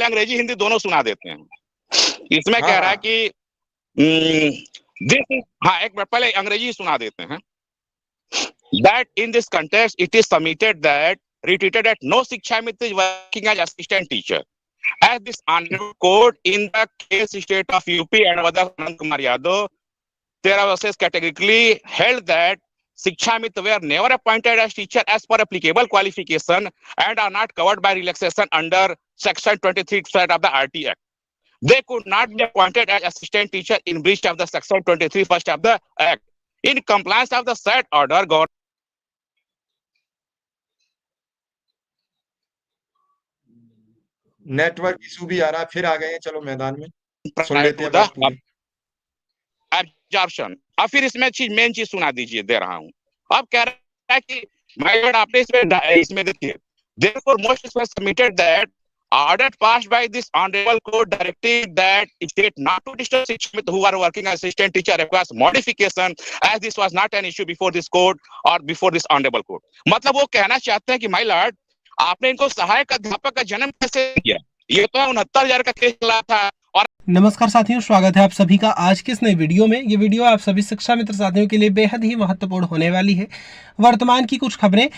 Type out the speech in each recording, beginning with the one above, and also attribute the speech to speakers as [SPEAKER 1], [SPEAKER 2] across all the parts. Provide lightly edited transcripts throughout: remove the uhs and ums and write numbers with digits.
[SPEAKER 1] अंग्रेजी हिंदी दोनों सुना देते हैं। इसमें
[SPEAKER 2] हाँ
[SPEAKER 1] कह रहा है
[SPEAKER 2] हाँ
[SPEAKER 1] कि हाँ, एक मिनट पहले अंग्रेजी सुना देते हैं। That in this context, it is submitted that retreated that no Shiksha Mitra is working as assistant teacher. As this honorable court in the case state of UP and Anand Kumar Yadav, there are categorically held that Shiksha Mitra were never appointed as teacher as per applicable qualification and are not covered by relaxation under Section 23 of the RT Act. They could not be appointed as assistant teacher in breach of the Section 23 first of the Act. In compliance of the said order, government
[SPEAKER 2] network issue भी आ रहा है, फिर आ गए हैं, चलो मैदान में सुन
[SPEAKER 1] prior
[SPEAKER 2] लेते
[SPEAKER 1] to
[SPEAKER 2] हैं
[SPEAKER 1] the
[SPEAKER 2] बात पूरी।
[SPEAKER 1] absorption। अब फिर इसमें मेन चीज सुना दीजिए, दे रहा हूं। अब कह रहा है कि माय लॉर्ड, आपने इसमें देखिए, therefore most was submitted that order passed by this honorable court directed that state not to disturb Shiksha who are working as assistant teacher requires modification as this was not an issue before this court or before this honorable court। मतलब वो कहना चाहते हैं कि my Lord, आपने इनको सहायक अध्यापक का जन्म कैसे दिया? ये तो 69,000 का केस चला था। और
[SPEAKER 3] नमस्कार साथियों, स्वागत है आप सभी का आज के इस नई वीडियो में। ये वीडियो आप सभी शिक्षा मित्र साथियों के लिए बेहद ही महत्वपूर्ण होने वाली है। वर्तमान की कुछ खबरें,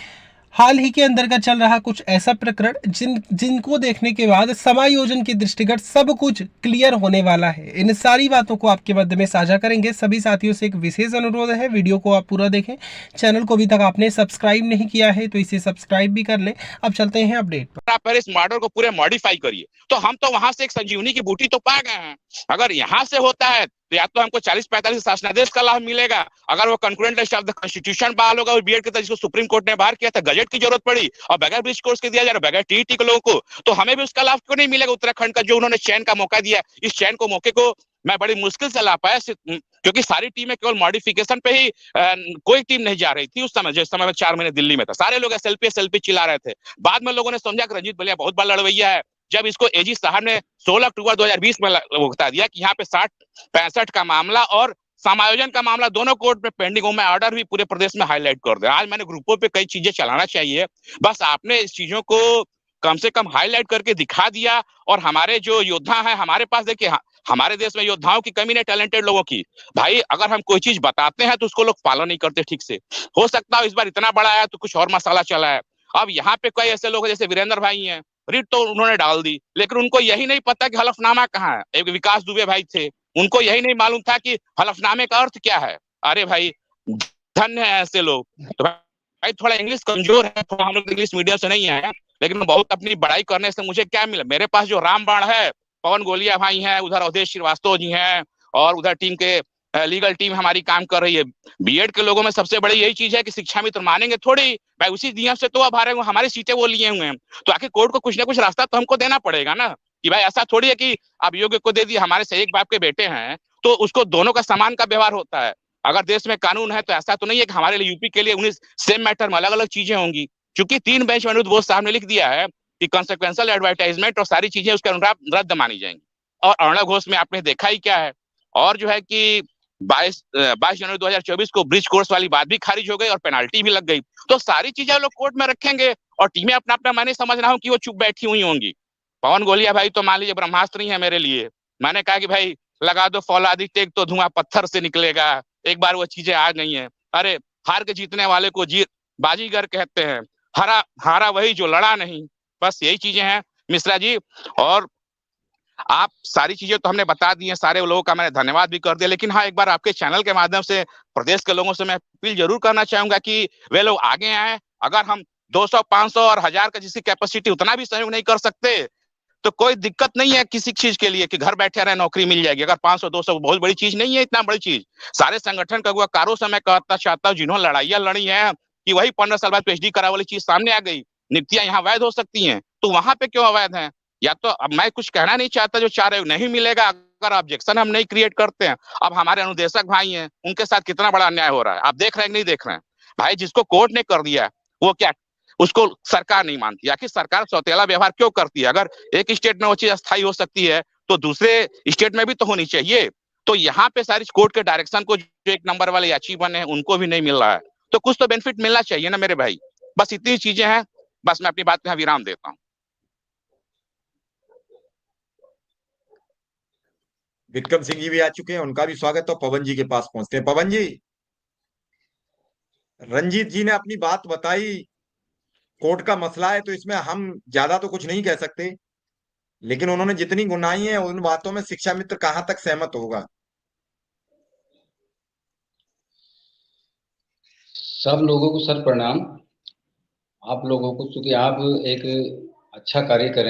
[SPEAKER 3] हाल ही के अंतर्गत चल रहा कुछ ऐसा प्रकरण जिनको देखने के बाद समायोजन के दृष्टिगत सब कुछ क्लियर होने वाला है। इन सारी बातों को आपके मध्य में साझा करेंगे। सभी साथियों से एक विशेष अनुरोध है, वीडियो को आप पूरा देखें। चैनल को अभी तक आपने सब्सक्राइब नहीं किया है तो इसे सब्सक्राइब भी कर लें। अब चलते हैं अपडेट पर।
[SPEAKER 1] आप इस मॉडल को पूरे मॉडिफाई करिए। तो हम तो वहां से एक संजीवनी की बूटी तो पा गए हैं। अगर यहाँ से होता है तो या तो हमको 40-45 शासनादेश का लाभ मिलेगा, अगर वो concurrent list of the constitution बहाल होगा और बीएड के तहत जिसको सुप्रीम कोर्ट ने बाहर किया था, गजट की जरूरत पड़ी और बगैर ब्रिज कोर्स के दिया जा रहा, बगैर टीईटी के लोगों को, तो हमें भी उसका लाभ क्यों नहीं मिलेगा? उत्तराखंड का जो उन्होंने चयन का मौका दिया, इस चयन को मौके को मैं बड़ी मुश्किल से ला पाया, क्योंकि सारी टीमें केवल मॉडिफिकेशन पे ही कोई टीम नहीं जा रही थी उस समय। जिस समय में 4 महीने दिल्ली में था, सारे लोग एसएलपी चिल्ला रहे थे। बाद में लोगों ने समझा कि रंजीत बलिया बहुत बड़ा लड़वैया है। जब इसको एजी साहब ने 16 अक्टूबर 2020 में बता दिया कि यहाँ पे 60-65 का मामला और समायोजन का मामला दोनों कोर्ट में पेंडिंग हो, मैं ऑर्डर भी पूरे प्रदेश में हाईलाइट कर दिया। आज मैंने ग्रुपों पे कई चीजें चलाना चाहिए, बस आपने इस चीजों को कम से कम हाईलाइट करके दिखा दिया। और हमारे जो योद्धा हैं, हमारे पास देखिए, हमारे देश में योद्धाओं की कमी नहीं, टैलेंटेड लोगों की। भाई अगर हम कोई चीज बताते हैं तो उसको लोग फॉलो नहीं करते ठीक से। हो सकता है इस बार इतना बड़ा आया तो कुछ और मसाला चला है। अब यहाँ पे कई ऐसे लोग जैसे वीरेंद्र भाई हैं, रिट तो उन्होंने डाल दी, लेकिन उनको यही नहीं पता कि हलफनामा कहाँ है। एक विकास दुबे भाई थे, उनको यही नहीं मालूम था कि हलफनामे का अर्थ क्या है। अरे भाई, धन्य है ऐसे लोग। तो भाई थोड़ा इंग्लिश कमजोर है, थोड़ा हम लोग इंग्लिश मीडियम से नहीं है, लेकिन बहुत अपनी बड़ाई करने से मुझे क्या मिला? मेरे पास जो रामबाण है, पवन गोलिया भाई हैं, उधर अवधेश श्रीवास्तव जी हैं, और उधर टीम के लीगल टीम हमारी काम कर रही है। बीएड के लोगों में सबसे बड़ी यही चीज है कि शिक्षा मित्र मानेंगे थोड़ी, भाई उसी नियम से तो अब आ रहे हैं, हमारी सीटें वो लिए हुए हैं, तो आखिर कोर्ट को कुछ ना कुछ रास्ता तो हमको देना पड़ेगा ना, कि भाई ऐसा थोड़ी है कि आप योग्य को दे दिए, हमारे से एक बाप के बेटे हैं तो उसको दोनों का समान का व्यवहार होता है। अगर देश में कानून है तो ऐसा तो नहीं है कि हमारे लिए यूपी के लिए 19 सेम मैटर में अलग अलग चीजें होंगी। क्योंकि 3 बेंच में अनुरोध बोस साहब ने लिख दिया है कि कॉन्सिक्वेंशियल एडवर्टाइजमेंट और सारी चीजें उसके अनुसार रद्द मानी जाएंगी। और अर्णव घोष में आपने देखा ही क्या है। और जो है कि 22 जनवरी 2024 को ब्रिज कोर्स वाली बात भी खारिज हो गई और पेनाल्टी भी लग गई। तो सारी चीजें लोग कोर्ट में रखेंगे और टीमें अपना अपना, मैं नहीं समझ रहा हूँ कि वो चुप बैठी हुई होंगी। पवन गोलिया भाई तो मान लीजिए ब्रह्मास्त्र ही है मेरे लिए। मैंने कहा कि भाई लगा दो फौलादी टेक तो धुआं पत्थर से निकलेगा। एक बार वो चीजें आ गई हैं। अरे हार के जीतने वाले को बाजीगर कहते हैं, हारा वही जो लड़ा नहीं। बस यही चीजें हैं मिश्रा जी। और आप सारी चीजें तो हमने बता दी हैं, सारे लोगों का मैंने धन्यवाद भी कर दिया, लेकिन हाँ, एक बार आपके चैनल के माध्यम से प्रदेश के लोगों से मैं अपील जरूर करना चाहूंगा कि वे लोग आगे आए। अगर हम 200, 500 और 1000 का जिसकी कैपेसिटी उतना भी सहयोग नहीं कर सकते तो कोई दिक्कत नहीं है किसी चीज के लिए कि घर बैठे रहे नौकरी मिल जाएगी। अगर 500-200 बहुत बड़ी चीज नहीं है, इतना बड़ी चीज सारे संगठन का हुआ कारों से मैं कहता चाहता हूँ जिन्होंने लड़ाइयां लड़ी है कि वही 15 साल बाद पीएचडी करा वाली चीज सामने आ गई। नियुक्तियां यहाँ वैध हो सकती हैं तो वहां पे क्यों अवैध है? या तो अब मैं कुछ कहना नहीं चाहता, जो चाह रहे नहीं मिलेगा अगर ऑब्जेक्शन हम नहीं क्रिएट करते हैं। अब हमारे अनुदेशक भाई हैं, उनके साथ कितना बड़ा अन्याय हो रहा है, आप देख रहे हैं नहीं देख रहे हैं? भाई जिसको कोर्ट ने कर दिया वो क्या उसको सरकार नहीं मानती? आखिर सरकार सौतेला व्यवहार क्यों करती है? अगर एक स्टेट में वो चीज अस्थायी हो सकती है तो दूसरे स्टेट में भी तो होनी चाहिए। तो यहाँ पे सारी कोर्ट के डायरेक्शन को जो 1 नंबर वाले याची बने हैं उनको भी नहीं मिल रहा है, तो कुछ तो बेनिफिट मिलना चाहिए ना मेरे भाई। बस इतनी चीजें हैं, बस मैं अपनी बात में विराम देता हूँ।
[SPEAKER 2] विक्रम सिंह जी भी आ चुके हैं, उनका भी स्वागत। तो पवन जी के पास पहुंचते हैं। पवन जी, रंजीत जी ने अपनी बात बताई, कोर्ट का मसला है तो इसमें हम ज्यादा तो कुछ नहीं कह सकते, लेकिन उन्होंने जितनी गुनाही है उन बातों में शिक्षा मित्र कहाँ तक सहमत होगा?
[SPEAKER 4] सब लोगों को सर प्रणाम। आप लोगों को, चूंकि आप एक अच्छा कार्य कर रहे हैं।